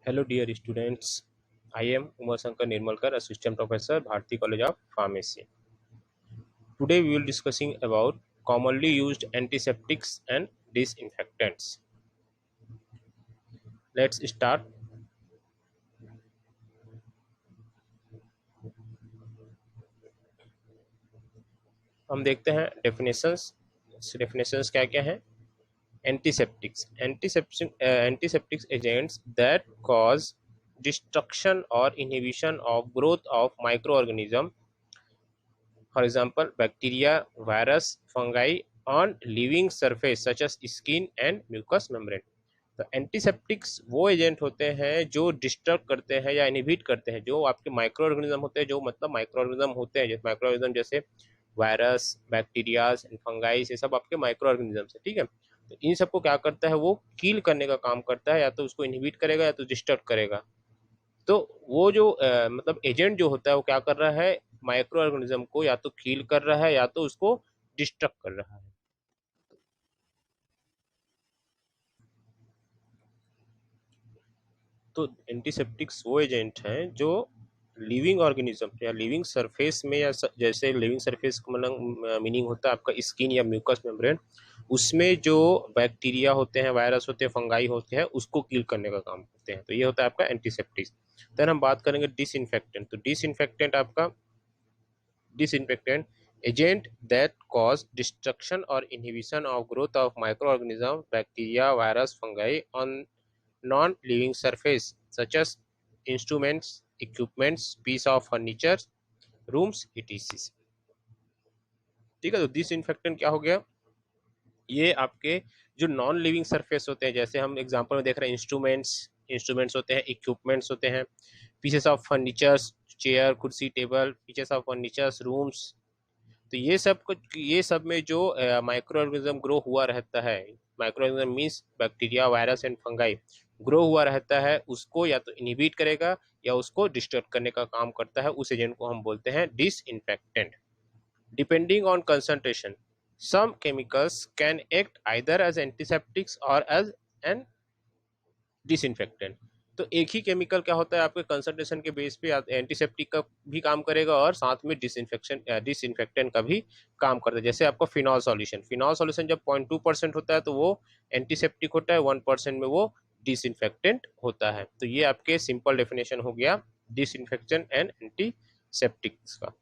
Hello dear students, I am Umar Shankar Nirmalkar, Assistant Professor, Bharati College of Pharmacy. Today we will discussing about commonly used antiseptics and disinfectants. Let's start. हम देखते हैं definitions क्या क्या है। Antiseptics agents that cause destruction or inhibition of growth of microorganism, for example bacteria, virus, fungi on living surface such as skin and mucous membrane. तो antiseptics वो agent होते हैं जो डिस्टर्ब करते हैं या इनहिबिट करते हैं जो आपके माइक्रो ऑर्गेनिज्म होते हैं, जो मतलब माइक्रो ऑर्गेनिज्म होते हैं, जैसे माइक्रो ऑर्गेनिज्म जैसे वायरस, बैक्टीरियाज एंड फंगाइस, ये सब आपके माइक्रो ऑर्गेनिज्म है। ठीक है, तो इन सबको क्या करता है, वो कील करने का काम करता है, या तो उसको इनहिबिट करेगा या तो डिस्टर्ब करेगा। तो वो जो मतलब एजेंट जो होता है वो क्या कर रहा है, माइक्रो ऑर्गेनिज्म को या तो कील कर रहा है या तो उसको डिस्टर्ब कर रहा है। तो एंटीसेप्टिक्स वो एजेंट हैं जो लिविंग ऑर्गेनिज्म या लिविंग सरफेस में या जैसे लिविंग सरफेस का मतलब मीनिंग होता है आपका स्किन या म्यूकस मेम्ब्रेन, उसमें जो बैक्टीरिया होते हैं, वायरस होते हैं, फंगाई होते हैं, उसको किल करने का काम करते हैं। तो ये होता है आपका एंटीसेप्टिक्स। देन हम बात करेंगे डिसइंफेक्टेंट। तो disinfectant agent that cause destruction or inhibition of growth of microorganism, bacteria, virus, fungi on non-living surface such as instruments, equipments, piece of furniture, rooms, etc. ठीक है, तो डिसइंफेक्टेंट क्या हो गया, ये आपके जो नॉन लिविंग सरफेस होते हैं, जैसे हम एग्जांपल में देख रहे हैं इंस्ट्रूमेंट्स होते हैं, इक्विपमेंट्स होते हैं, पीसेस ऑफ फर्नीचर्स, चेयर, कुर्सी, table, pieces of furnitures, rooms. तो ये सब में जो माइक्रो ऑर्गेनिज्म ग्रो हुआ रहता है, micro organism means bacteria, virus and fungi, grow हुआ रहता है, उसको या तो इनहिबिट करेगा या उसको डिस्टर्ब करने का काम करता है, उस एजेंट को हम बोलते हैं disinfectant. Depending on concentration, some chemicals can act either as antiseptics or as an disinfectant। तो एक ही केमिकल क्या होता है, आपके कंसंट्रेशन के बेस पे एंटीसेप्टिक का भी काम करेगा और साथ में डिसइंफेक्टेंट का भी काम करता है। जैसे आपका फिनॉल सॉल्यूशन जब 0.2% होता है तो वो एंटीसेप्टिक होता है, 1% में वो डिसइंफेक्टेंट होता है। तो ये आपके सिंपल डेफिनेशन हो गया डिसइंफेक्टेंट एंड एंटीसेप्टिक्स का।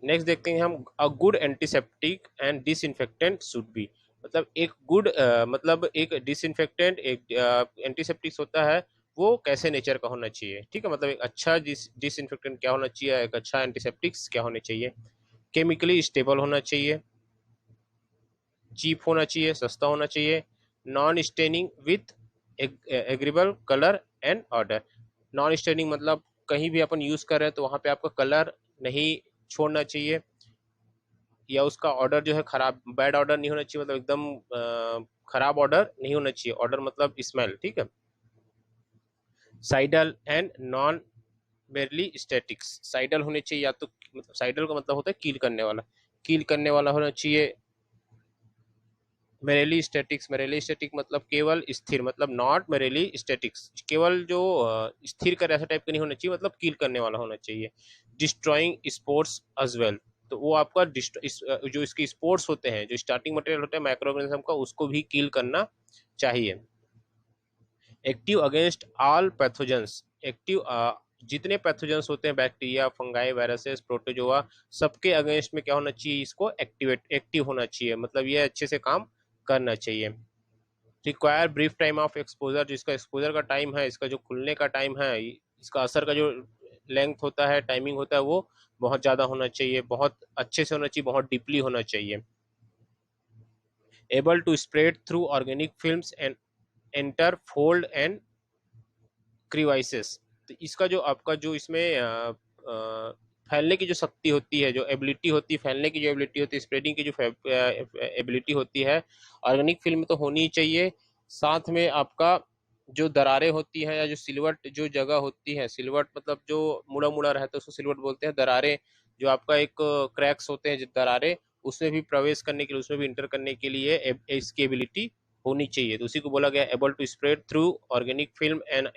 नेक्स्ट देखते हैं हम, a good antiseptic and disinfectant should be. मतलब एक गुड मतलब एक डिसइंफेक्टेंट, एक एंटीसेप्टिक्स होता है, वो कैसे नेचर का होना चाहिए। ठीक है, मतलब एक अच्छा डिसइंफेक्टेंट क्या होना चाहिए, एक अच्छा एंटीसेप्टिक्स क्या होना चाहिए। केमिकली स्टेबल होना चाहिए, चीप होना चाहिए, सस्ता होना चाहिए, non staining with agreeable colour and order. Non staining मतलब कहीं भी अपन यूज कर रहे हैं तो वहां पे आपका कलर नहीं छोड़ना चाहिए, या उसका ऑर्डर जो है खराब, बैड ऑर्डर नहीं होना चाहिए, मतलब एकदम खराब ऑर्डर नहीं होना चाहिए, ऑर्डर मतलब स्मेल। ठीक है, साइडल एंड नॉन मेरली स्टैटिक्स। साइडल होने चाहिए, या तो मतलब साइडल का मतलब होता है कील करने वाला होना चाहिए। मेरेली स्टैटिक मतलब केवल स्थिर, मतलब नॉट मेरेली स्टैटिक्स, केवल जो स्थिर कर ऐसा टाइप का नहीं होना चाहिए, मतलब कील करने वाला होना चाहिए। डिस्ट्रॉइंग स्पोर्ट्स एज वेल, तो वो आपका जो इसके स्पोर्ट्स होते हैं, जो स्टार्टिंग मटेरियल होता है माइक्रो ऑर्गेनिज्म का, उसको भी कील करना चाहिए। Active against all pathogens, active जितने पैथोजेंस होते हैं, बैक्टीरिया, फंगाई, वायरसेस, प्रोटोजोआ, सबके अगेंस्ट में क्या होना चाहिए, इसको एक्टिव होना चाहिए, मतलब ये अच्छे से काम करना चाहिए। Require brief time of exposure, जिसका एक्सपोजर का टाइम है, इसका जो खुलने का टाइम है, इसका असर का जो लेंथ होता है, टाइमिंग होता है, वो बहुत ज़्यादा होना चाहिए, बहुत अच्छे से होना चाहिए, बहुत डीपली होना चाहिए। Able to spread through organic films and enter fold and crevices. तो इसका जो आपका जो इसमें फैलने की जो शक्ति होती है, जो एबिलिटी होती है, फैलने की जो एबिलिटी होती है, स्प्रेडिंग की जो एबिलिटी होती है, ऑर्गेनिक फिल्म में तो होनी ही चाहिए। साथ में आपका जो दरारें होती हैं, या जो सिलवट जो जगह होती है, सिलवट मतलब जो मुड़ा मुड़ा रहता है उसको सिलवट बोलते हैं। दरारें जो आपका एक क्रैक्स होते हैं, जो दरारें, उसमें भी प्रवेश करने के लिए, उसमें भी इंटर करने के लिए इसकी एबिलिटी होनी चाहिए, तो उसी को बोला गया able to spread through organic film and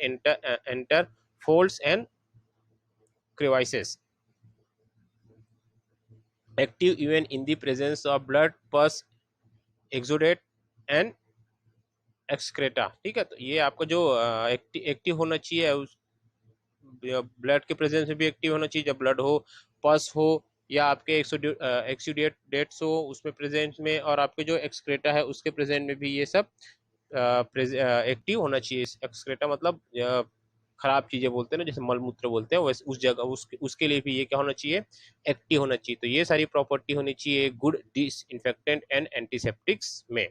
enter folds and crevices, active even in the presence of blood, pus, exudate and excreta. ठीक है, तो ये आपका जो एक्टिव होना चाहिए, उस ब्लड के प्रेजेंस में भी एक्टिव होना चाहिए, जब ब्लड हो, पस हो, या आपके एक्सुडेट डेट्स हो उसमें प्रेजेंट में, और आपके जो एक्सक्रेटा है उसके प्रेजेंट में भी ये सब एक्टिव होना चाहिए। एक्सक्रेटा मतलब खराब चीजें बोलते हैं ना, जैसे मलमूत्र बोलते हैं, वैसे उस जगह उसके लिए भी ये क्या होना चाहिए, एक्टिव होना चाहिए। तो ये सारी प्रॉपर्टी होनी चाहिए गुड डिसइंफेक्टेंट एंड एंटीसेप्टिक्स में।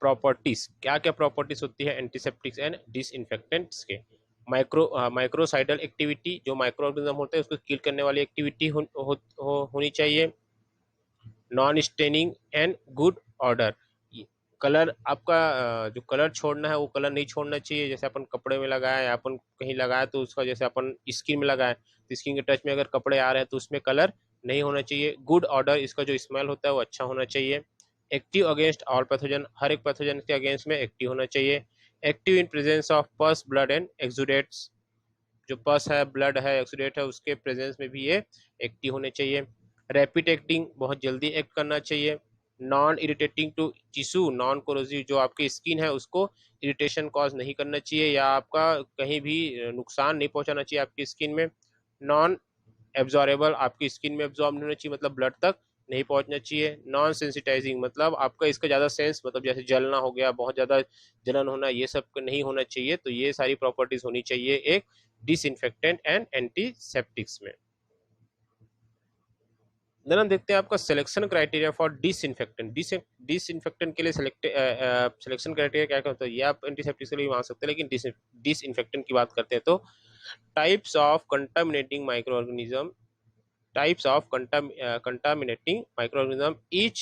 प्रॉपर्टीज, क्या क्या प्रॉपर्टीज होती है एंटीसेप्टिक्स एंड डिसइंफेक्टेंट्स के? माइक्रोसाइडल एक्टिविटी, जो माइक्रो ऑर्गेनिज्म होते हैं उसको किल करने वाली एक्टिविटी होनी चाहिए। Non staining and good order, colour आपका जो कलर छोड़ना है वो कलर नहीं छोड़ना चाहिए, जैसे अपन कपड़े में लगाए या अपन कहीं लगाए तो उसका, जैसे अपन स्किन में लगाए तो स्किन के टच में अगर कपड़े आ रहे हैं तो उसमें कलर नहीं होना चाहिए। गुड ऑर्डर, इसका जो स्मेल होता है वो अच्छा होना चाहिए। एक्टिव अगेंस्ट ऑल पैथोजन, हर एक पैथोजन के अगेंस्ट में एक्टिव होना चाहिए। एक्टिव इन प्रेजेंस ऑफ पस, ब्लड एंड एक्सुडेट्स, जो पस है, ब्लड है, एक्सुडेट है, उसके प्रेजेंस में भी ये एक्टिव होने चाहिए। रैपिड एक्टिंग, बहुत जल्दी एक्ट करना चाहिए। Non irritating to tissue, non corrosive, जो आपकी स्किन है उसको इरिटेशन कॉज नहीं करना चाहिए या आपका कहीं भी नुकसान नहीं पहुंचाना चाहिए आपकी स्किन में। नॉन एब्जॉर्बेबल, आपकी स्किन में एब्जॉर्ब नहीं होना चाहिए, मतलब ब्लड तक नहीं पहुंचना चाहिए। नॉन सेंसिटाइजिंग, मतलब आपका इसका ज़्यादा सेंस, मतलब जैसे जलना हो गया, बहुत ज़्यादा जलन होना, ये सब नहीं होना चाहिए। तो ये सारी प्रॉपर्टीज होनी चाहिए एक डिसइंफेक्टेंट एंड एंटीसेप्टिक्स में। देन हम देखते हैं आपका selection criteria for disinfectant. Disinfectant के लिए सिलेक्शन क्राइटेरिया क्या क्या होता है, ये आप एंटीसेप्टिक्स के लिए मांग सकते हैं, लेकिन डिसइंफेक्टेंट की बात करते हैं तो types of contaminating micro organism, types of contaminating microorganism, each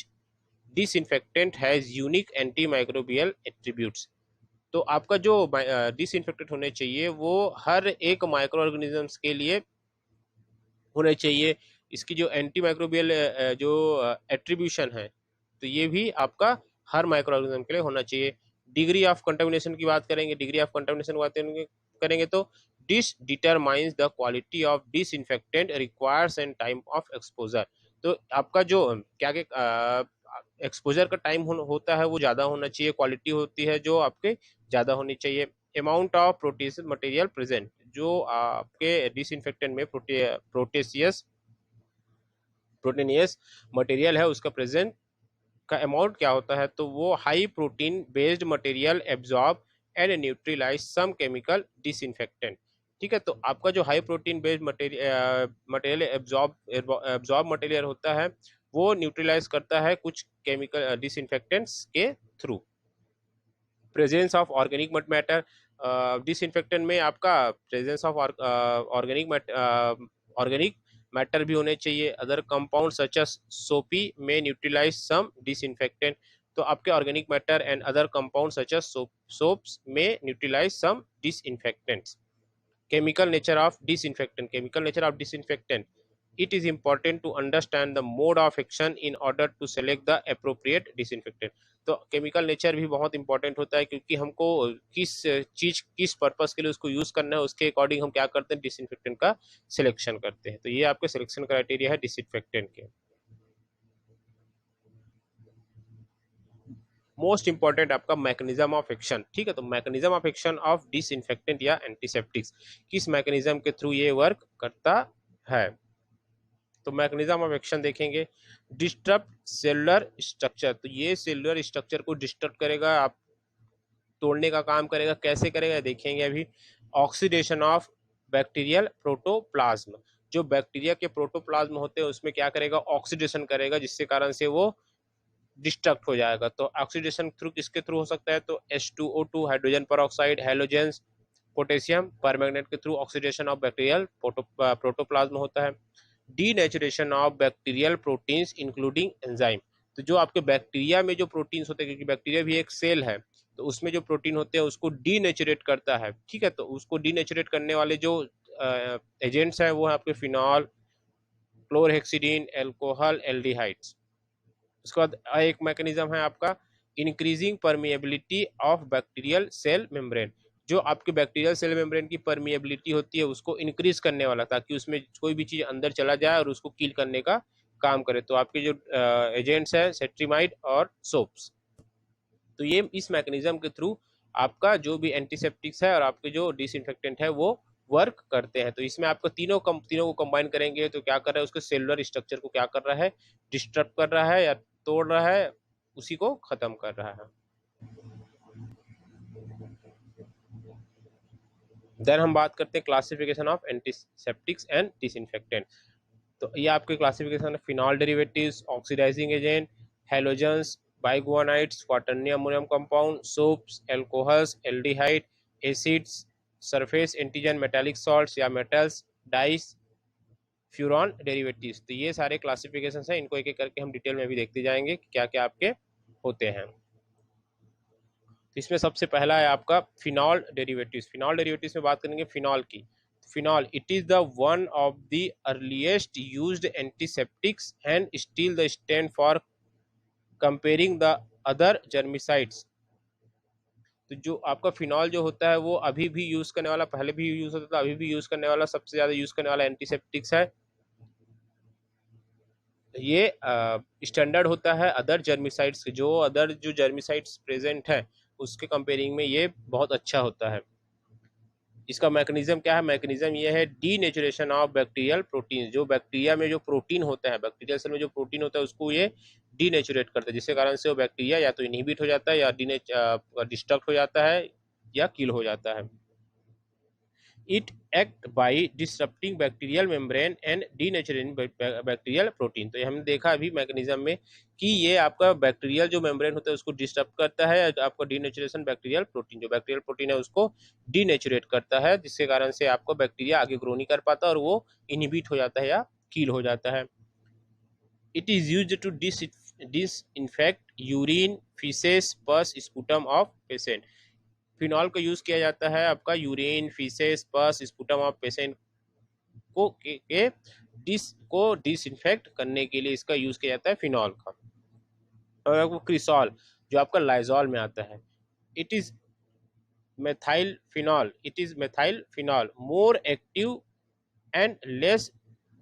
disinfectant has unique antimicrobial attributes। तो आपका जो डिसइंफेक्टेंट होने चाहिए वो हर एक माइक्रो ऑर्गेनिजम्स के लिए होने चाहिए, इसकी जो एंटी माइक्रोबियल जो एट्रीब्यूशन है तो ये भी आपका हर माइक्रो ऑर्गेनिज्म के लिए होना चाहिए। डिग्री ऑफ कंटामिनेशन की बात करेंगे, डिग्री ऑफ कंटामिनेशन की बात करेंगे तो this determines the quality of disinfectant requires and time of exposure. तो आपका जो क्या एक्सपोजर का टाइम होता है वो ज़्यादा होना चाहिए, क्वालिटी होती है जो आपके ज़्यादा होनी चाहिए। अमाउंट ऑफ प्रोटीस मटेरियल प्रेजेंट, जो आपके डिसइंफेक्टेंट में प्रोटीनियस मटेरियल है उसका प्रेजेंट का अमाउंट क्या होता है, तो वो high protein based material absorb and neutralise some chemical disinfectant. ठीक है, तो आपका जो high protein based material absorb material होता है वो न्यूट्रलाइज करता है कुछ केमिकल डिसइंफेक्टेंट्स के through. Presence of organic matter, disinfectant में आपका प्रेजेंस ऑफ ऑर्गेनिक मैटर भी होने चाहिए। अदर कंपाउंड सच एज सोपी में न्यूट्रलाइज सम डिसइंफेक्टेंट, तो आपके organic matter and other compound such as soaps में neutralise some disinfectants. chemical nature of disinfectant, chemical nature of disinfectant, it is important to understand the mode of action in order to select the appropriate disinfectant। तो chemical nature भी बहुत important होता है, क्योंकि हमको किस चीज किस पर्पस के लिए उसको यूज करना है उसके अकॉर्डिंग हम क्या करते हैं, डिसइंफेक्टेंट का सिलेक्शन करते हैं। तो ये आपके सिलेक्शन क्राइटेरिया है डिसइंफेक्टेंट के। मोस्ट इंपॉर्टेंट आपका मैकेनिज्म ऑफ एक्शन। ठीक है, तो mechanism of action of disinfectant या एंटीसेप्टिक्स, किस मैकेनिज्म के थ्रू ये वर्क करता है। तो मैकेनिज्म ऑफ एक्शन देखेंगे, डिस्टर्ब सेलुलर स्ट्रक्चर, तो ये सेलुलर स्ट्रक्चर को डिस्टर्ब करेगा, आप तोड़ने का काम करेगा। कैसे करेगा देखेंगे अभी। ऑक्सीडेशन ऑफ बैक्टीरियल प्रोटोप्लाज्म, जो बैक्टीरिया के प्रोटोप्लाज्म होते हैं उसमें क्या करेगा, ऑक्सीडेशन करेगा, जिससे कारण से वो डिस्ट्रक्ट हो जाएगा। तो ऑक्सीडेशन थ्रू किसके थ्रू हो सकता है, तो H2O2 hydrogen peroxide, halogens, potassium permanganate के through oxidation of bacterial protoplasm होता है। Denaturation of bacterial proteins including enzyme, तो जो आपके बैक्टीरिया में जो प्रोटीन्स होते हैं, क्योंकि बैक्टीरिया भी एक सेल है, तो उसमें जो प्रोटीन होते हैं उसको डीनेचुरेट करता है। ठीक है, तो उसको डीनेचुरेट करने वाले जो एजेंट्स हैं वो है आपके फिनॉल, क्लोरहेक्सिडीन, एल्कोहल, एल्डिहाइड्स। उसके बाद एक मैकेनिज्म है आपका increasing permeability of bacterial cell membrane. जो आपके बैक्टीरियल सेल मेम्ब्रेन की परमिएबिलिटी होती है उसको इंक्रीज करने वाला, ताकि उसमें कोई भी चीज अंदर चला जाए और उसको किल करने का काम करे। तो आपके जो एजेंट्स है सेट्रीमाइड और सोप्स। तो ये इस मैकेनिज्म के थ्रू आपका जो भी एंटीसेप्टिक्स है और आपके जो डिसइंफेक्टेंट है वो वर्क करते हैं। तो इसमें आपको तीनों को कंबाइन करेंगे तो क्या कर रहा है, उसके सेलुलर स्ट्रक्चर को क्या कर रहा है, डिस्टर्ब कर रहा है या तोड़ रहा है, उसी को खत्म कर रहा है। देन हम बात करते हैं classification of antiseptics and disinfectant. तो ये आपके क्लासिफिकेशन है phenol derivatives, oxidising agent, halogens, biguanides, quaternary ammonium compound, soaps, alcohols, aldehyde, acids, surface antigen metallic salts या मेटल्स, डाइस, फ्यूरॉन डेरिवेटिव्स। तो ये सारे क्लासिफिकेशन हैं, इनको एक एक करके हम डिटेल में भी देखते जाएंगे कि क्या क्या आपके होते हैं। तो इसमें सबसे पहला है आपका फिनॉल डेरिवेटिव्स। फिनॉल डेरिवेटिव्स में बात करेंगे फिनॉल की। Phenol it is the one of the earliest used antiseptics and still the stand for comparing the other germicides. तो जो आपका फिनॉल जो होता है वो अभी भी यूज करने वाला, पहले भी यूज होता था, अभी भी यूज करने वाला, सबसे ज्यादा यूज करने वाला एंटीसेप्टिक्स है। ये स्टैंडर्ड होता है अदर जर्मिसाइड्स, जो अदर जो जर्मिसाइड्स प्रेजेंट है उसके कंपेयरिंग में ये बहुत अच्छा होता है। इसका मैकेनिज्म क्या है, मैकेनिज्म ये है डीनेचुरेशन ऑफ बैक्टीरियल प्रोटीन। जो बैक्टीरिया में जो प्रोटीन होता है, बैक्टीरियल सेल में जो प्रोटीन होता है उसको ये डीनेचुरेट करता है, जिसके कारण से वो बैक्टीरिया या तो इनहिबिट हो जाता है या डिस्ट्रक्ट हो जाता है या किल हो जाता है। It act by disrupting bacterial membrane and denaturing bacterial protein. तो हमने देखा अभी मैकेनिज्म में कि ये आपका बैक्टीरियल जो मेम्ब्रेन होता है उसको डिस्टर्ब करता है, आपका डीनेचुरेशन बैक्टीरियल प्रोटीन, जो बैक्टीरियल प्रोटीन है उसको डीनेचुरेट करता है, जिसके कारण से आपको बैक्टीरिया आगे ग्रो नहीं कर पाता और वो इनहिबिट हो जाता है या किल हो जाता है। It is used to disinfect urine, faeces, pus, sputum of patient. Phenol का यूज किया जाता है आपका urine, faeces, pus, sputum of patient को डिसइंफेक्ट करने के लिए इसका यूज किया जाता है फिनॉल का। और आपको क्रिसॉल जो आपका लाइजॉल में आता है, it is methyl phenol more active and less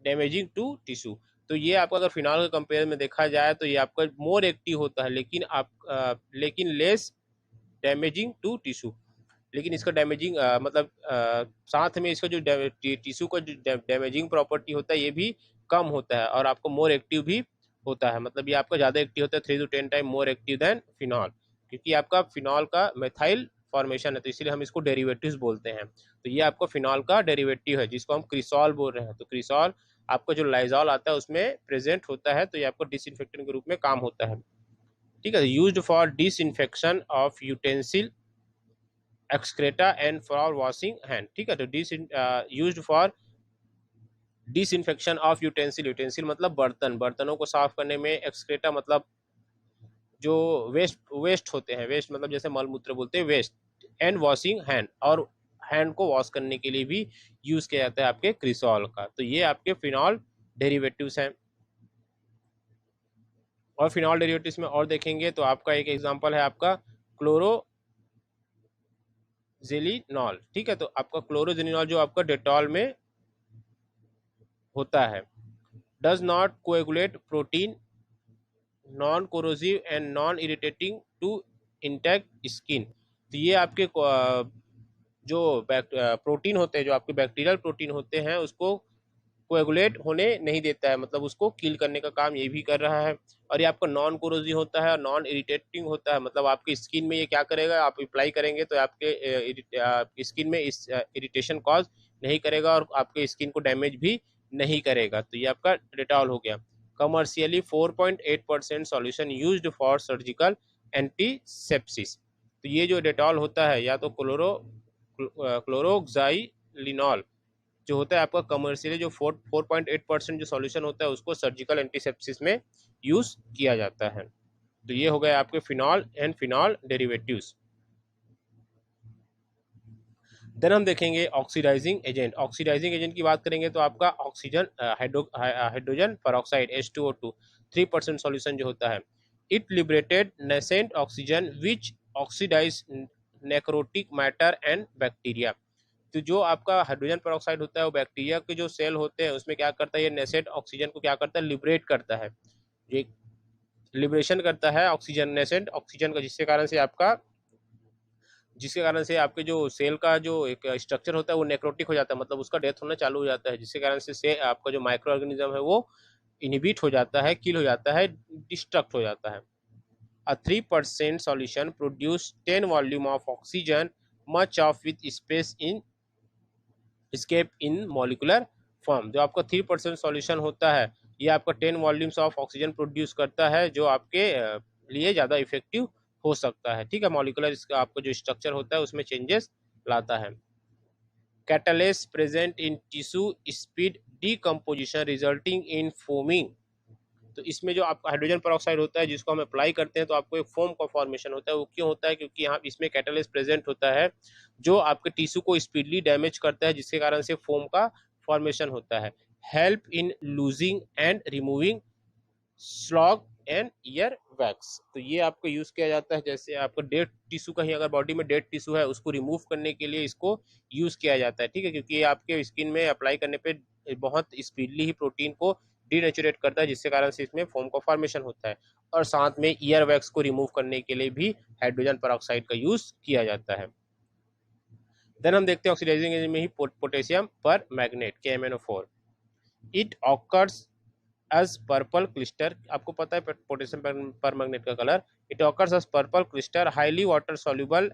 damaging to tissue. तो ये आपका अगर फिनॉल के कंपेयर में देखा जाए तो ये आपका मोर एक्टिव होता है, लेकिन लेस डैमेजिंग टू टिश्यू। लेकिन इसका डैमेजिंग मतलब साथ में इसका जो टिश्यू का जो डैमेजिंग प्रॉपर्टी होता है ये भी कम होता है और आपको मोर एक्टिव भी होता है। मतलब ये आपका ज़्यादा एक्टिव होता है, 3 to 10 time more active than phenol, क्योंकि आपका फिनॉल का मेथाइल फॉर्मेशन है, तो इसीलिए हम इसको डेरिवेटिव्स बोलते हैं। तो ये आपको फिनॉल का डेरिवेटिव है जिसको हम क्रिसॉल बोल रहे हैं। तो क्रिसॉल आपका जो लाइजॉल आता है उसमें प्रेजेंट होता है, तो ये आपको डिसइंफेक्टेंट के रूप में काम होता है। ठीक है, used for disinfection of utensil, excreta and for washing hand. ठीक है, तो used for disinfection of utensil, utensil मतलब बर्तनों को साफ करने में, एक्सक्रेटा मतलब जो वेस्ट होते हैं, वेस्ट मतलब जैसे मल मूत्र बोलते हैं वेस्ट, एंड वॉशिंग हैंड, और हैंड को वॉश करने के लिए भी यूज किया जाता है आपके क्रिसॉल का। तो ये आपके फिनॉल डेरिवेटिव्स हैं। और फिनॉल डेरिवेटिव्स में और देखेंगे तो आपका एक एग्जांपल है आपका क्लोरोजेनिनॉल। ठीक है, तो आपका क्लोरोजेनिनॉल जो आपका डेटॉल में होता है, does not coagulate protein, non corrosive and non irritating to intact skin. तो ये आपके जो प्रोटीन होते हैं, जो आपके बैक्टीरियल प्रोटीन होते हैं, उसको कोएगुलेट होने नहीं देता है, मतलब उसको किल करने का काम ये भी कर रहा है। और ये आपका नॉन कोरोसिव होता है और नॉन इरिटेटिंग होता है, मतलब आपकी स्किन में ये क्या करेगा, आप अप्लाई करेंगे तो आपके स्किन में इस इरिटेशन कॉज नहीं करेगा और आपके स्किन को डैमेज भी नहीं करेगा। तो ये आपका डेटॉल हो गया। Commercially 4.8% solution used for surgical antisepsis. तो ये जो डेटॉल होता है या तो क्लोरोक्साइलिनॉल जो होता है आपका कमर्शियली, जो 4.8% जो सॉल्यूशन होता है उसको सर्जिकल एंटीसेप्सिस में यूज किया जाता है। तो ये हो गए आपके phenol and phenol derivatives. Then हम देखेंगे ऑक्सीडाइजिंग एजेंट। ऑक्सीडाइजिंग एजेंट की बात करेंगे तो आपका oxygen hydrogen peroxide H2O2 3% solution जो होता है, it liberated nascent oxygen which oxidise necrotic matter and bacteria. तो जो आपका हाइड्रोजन पेरोक्साइड होता है वो बैक्टीरिया के जो सेल होते हैं उसमें क्या करता है, ये नेसेंट ऑक्सीजन को क्या करता है, लिबरेट करता है, ये लिबरेशन करता है ऑक्सीजन, नेसेंट ऑक्सीजन का, जिसके कारण से आपके जो सेल का जो एक स्ट्रक्चर होता है वो नेक्रोटिक हो जाता है, मतलब उसका डेथ होना चालू हो जाता है, जिसके कारण से आपका जो माइक्रो ऑर्गेनिज्म है वो इनहिबिट हो जाता है, किल हो जाता है, डिस्ट्रक्ट हो जाता है। A 3% solution produce 10 volume of oxygen, much of with space in escape in molecular form। जो आपका 3% सॉल्यूशन होता है ये आपका 10 वॉल्यूम्स ऑफ ऑक्सीजन प्रोड्यूस करता है, जो आपके लिए ज़्यादा इफेक्टिव हो सकता है। ठीक है, मॉलिकुलर इसका आपका जो स्ट्रक्चर होता है उसमें चेंजेस लाता है। Catalyst present in tissue speed decomposition resulting in foaming. तो इसमें जो आपका हाइड्रोजन पेरोक्साइड होता है जिसको हम अप्लाई करते हैं तो आपको एक फोम का फॉर्मेशन होता है। वो क्यों होता है? क्योंकि यहाँ इसमें कैटलिस्ट प्रेजेंट होता है जो आपके टिश्यू को स्पीडली डैमेज करता है, जिसके कारण से फोम का फॉर्मेशन होता है। Help in losing and removing slog and ear wax. तो ये आपको यूज किया जाता है, जैसे आपका डेड टिश्यू कहीं अगर बॉडी में डेड टिश्यू है उसको रिमूव करने के लिए इसको यूज किया जाता है। ठीक है, क्योंकि ये आपके स्किन में अप्लाई करने पे बहुत स्पीडली ही प्रोटीन को डीनेचुरेट करता है, जिसके कारण से इसमें फोम का फॉर्मेशन होता है। और साथ में ईयर वैक्स को रिमूव करने के लिए भी हाइड्रोजन पेरोक्साइड का यूज किया जाता है। देन हम देखते हैं ऑक्सीडाइजिंग एजेंट में ही potassium permanganate KMnO4। It occurs as purple crystal. आपको पता है पोटेशियम पर मैग्नेट का colour. It occurs as purple crystal, highly water soluble,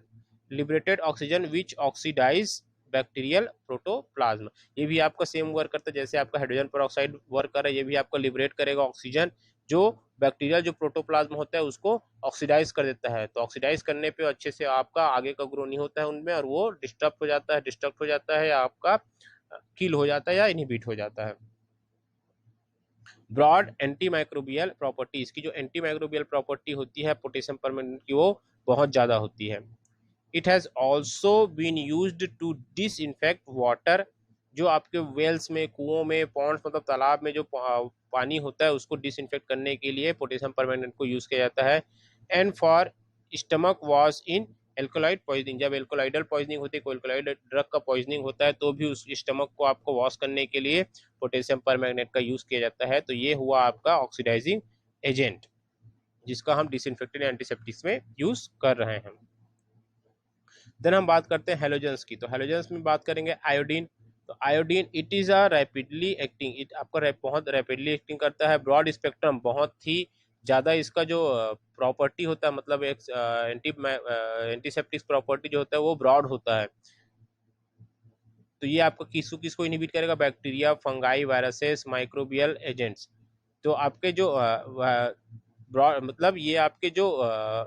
liberated oxygen which oxidise bacterial protoplasm. ये भी आपका सेम वर्क करता है जैसे आपका हाइड्रोजन पेरोक्साइड वर्क कर रहा है, ये भी आपका लिबरेट करेगा ऑक्सीजन, जो बैक्टीरियल जो प्रोटोप्लाज्म होता है उसको ऑक्सीडाइज कर देता है। तो ऑक्सीडाइज करने पे अच्छे से आपका आगे का ग्रो नहीं होता है उनमें, और वो डिस्टर्ब हो जाता है या आपका किल हो जाता है या इनहिबिट हो जाता है। ब्रॉड एंटी माइक्रोबियल प्रॉपर्टी, इसकी जो एंटी माइक्रोबियल प्रॉपर्टी होती है पोटेशियम परमैंगनेट की वो बहुत ज़्यादा होती है। It has also been used to disinfect water. जो आपके वेल्स में, कुओं में, पॉन्ड्स मतलब तालाब में जो पानी होता है उसको डिसइंफेक्ट करने के लिए पोटेशियम परमैंगनेट को यूज़ किया जाता है। And for stomach wash in alkaloid poisoning, जब एल्कोलाइडल पॉइजनिंग होती है, कोई एल्कोलाइड ड्रग का पॉइजनिंग होता है तो भी उस स्टमक को आपको वॉश करने के लिए पोटेशियम परमैंगनेट का यूज़ किया जाता है। तो ये हुआ आपका ऑक्सीडाइजिंग एजेंट जिसका हम डिसइंफेक्टेंट एंटीसेप्टिक्स में यूज़ कर रहे हैं। देन हम बात करते हैं हेलोजेंस की। तो हेलोजेंस में बात करेंगे आयोडीन। तो iodine it is a rapidly acting, it आपका बहुत रैपिडली एक्टिंग करता है। ब्रॉड स्पेक्ट्रम, बहुत ही ज़्यादा इसका जो प्रॉपर्टी होता है, मतलब एक एंटीसेप्टिक्स प्रॉपर्टी जो होता है वो ब्रॉड होता है। तो ये आपका किसको इनहिबिट करेगा? Bacteria, fungi, viruses, microbial agents. तो आपके जो मतलब ये आपके जो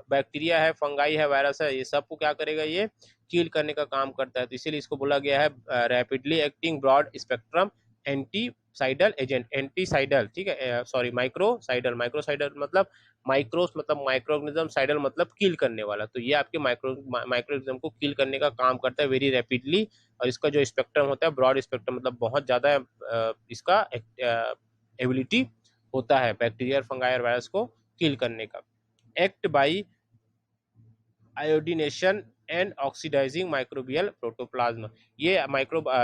बैक्टीरिया है, फंगाई है, वायरस है, ये सबको क्या करेगा? ये किल करने का काम करता है। तो इसीलिए इसको बोला गया है rapidly acting broad spectrum anticidal agent. Anticidal, ठीक है, सॉरी माइक्रोसाइडल। माइक्रोसाइडल मतलब माइक्रोस मतलब माइक्रोऑर्गेनिज्म, साइडल मतलब किल करने वाला। तो ये आपके माइक्रोऑर्गेनिज्म को किल करने का काम करता है वेरी रैपिडली। और इसका जो स्पेक्ट्रम होता है ब्रॉड स्पेक्ट्रम, मतलब बहुत ज़्यादा इसका एबिलिटी होता है बैक्टीरिया, फंगाई और वायरस को किल करने का। Act by iodination and oxidising microbial protoplasm. ये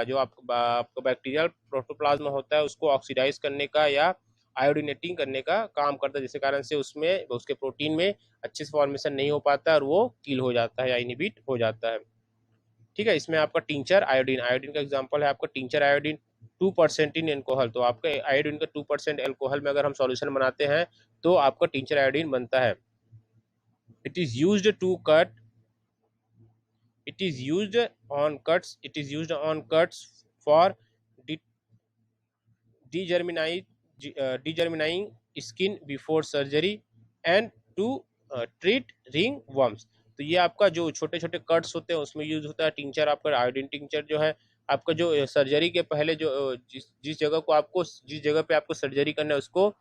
जो आपका बैक्टीरियल प्रोटोप्लाज्म होता है उसको ऑक्सीडाइज करने का या आयोडीनेटिंग करने का काम करता है, जिसके कारण से उसमें उसके प्रोटीन में अच्छे से फॉर्मेशन नहीं हो पाता और वो किल हो जाता है या इनहिबिट हो जाता है। ठीक है, इसमें आपका टिंचर आयोडीन, आयोडीन का एग्जांपल है आपका टिंचर आयोडीन 2% इन एल्कोहल। तो आपका आयोडीन का 2% एल्कोहल में अगर हम सॉल्यूशन बनाते हैं तो आपका टिंचर आयोडीन बनता है। It is used to cut, it is used on cuts for degerminating skin before surgery and to treat ringworms। तो ये आपका जो छोटे छोटे कट्स होते हैं उसमें यूज होता है टिंचर। आपका आयोडीन टिंचर जो है आपका जो सर्जरी के पहले जो जिस जगह को आपको, जिस जगह पे आपको सर्जरी करना है उसको,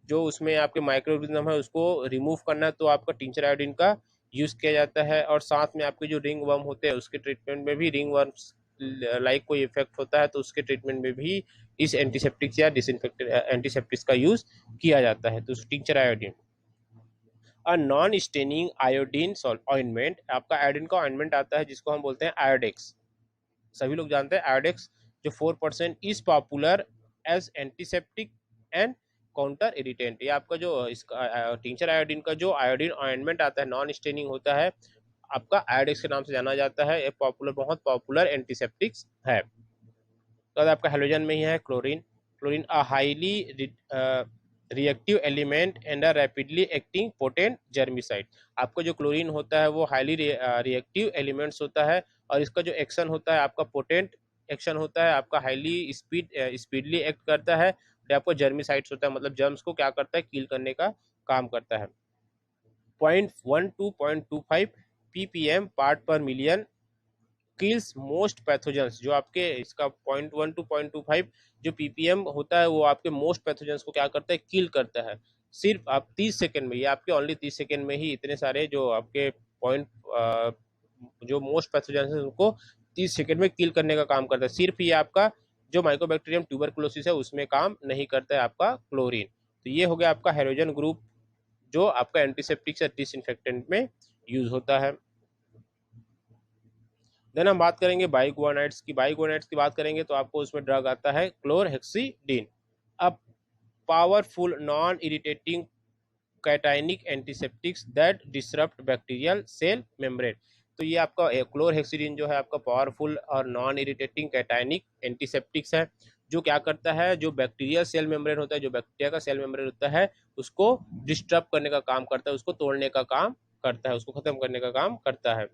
जो उसमें आपके माइक्रोऑर्गेनिज्म है उसको रिमूव करना है, तो आपका टिंचर आयोडीन का यूज़ किया जाता है। और साथ में आपके जो रिंग वर्म होते हैं उसके ट्रीटमेंट में भी रिंग वर्म्स लाइक कोई इफेक्ट होता है तो उसके ट्रीटमेंट में भी इस एंटीसेप्टिक्स या डिसइंफेक्टेंट एंटीसेप्टिक्स का यूज किया जाता है। तो tincture iodine, a non staining iodine ointment, आपका आयोडीन का ऑइंटमेंट आता है जिसको हम बोलते हैं आयोडेक्स, सभी लोग जानते हैं आयोडेक्स, जो 4% is popular as antiseptic and counter irritant. ये आपका जो इसका टिंचर आयोडीन का जो आयोडीन ऑइंटमेंट आता है नॉन स्टेनिंग होता है, आपका आयोडेक्स के नाम से जाना जाता है। एक पॉपुलर, बहुत पॉपुलर एंटीसेप्टिक्स है। तो आपका हेलोजन में ही है chlorine. Chlorine a highly reactive element and a rapidly acting potent germicide. आपका जो क्लोरीन होता है वो हाईली रिएक्टिव एलिमेंट्स होता है और इसका जो एक्शन होता है आपका पोटेंट एक्शन होता है, आपका हाईली स्पीडली एक्ट करता है। आपको जर्मिसाइड्स होता है, मतलब जर्म्स को क्या करता है, किल करने का काम करता है। 0.1 to 0.25 ppm पार्ट पर मिलियन किल्स मोस्ट पैथोजेंस। जो आपके इसका 0.1 to 0.25 जो ppm होता है वो आपके मोस्ट पैथोजेंस को क्या करता है, किल करता है। सिर्फ आप 30 सेकंड में, ये आपके ओनली 30 सेकंड में ही इतने सारे जो आपके पॉइंट जो मोस्ट पैथोजेंस है उनको 30 सेकंड में किल करने का काम करता है। सिर्फ ये आपका जो माइकोबैक्टीरियम ट्यूबरकुलोसिस है उसमें काम नहीं करता है आपका क्लोरीन। तो ये हो गया आपका हेलोजन ग्रुप जो आपका एंटीसेप्टिक या डिसइंफेक्टेंट में यूज होता है। देन हम बात करेंगे बाइगुआनाइड्स की। बाइगुआनाइड्स की बात करेंगे तो आपको उसमें ड्रग आता है क्लोरहेक्सिडिन, अब powerful non irritating cationic antiseptics that disrupt bacterial cell membrane. तो ये आपका क्लोरहेक्सिडिन जो है आपका पावरफुल और नॉन इरिटेटिंग कैटाइनिक एंटीसेप्टिक्स है, जो क्या करता है, जो बैक्टीरियल सेल मेम्ब्रेन होता है, जो बैक्टीरिया का सेल मेम्ब्रेन होता है उसको डिस्टर्ब करने का काम करता है, उसको तोड़ने का काम करता है, उसको खत्म करने का काम करता है।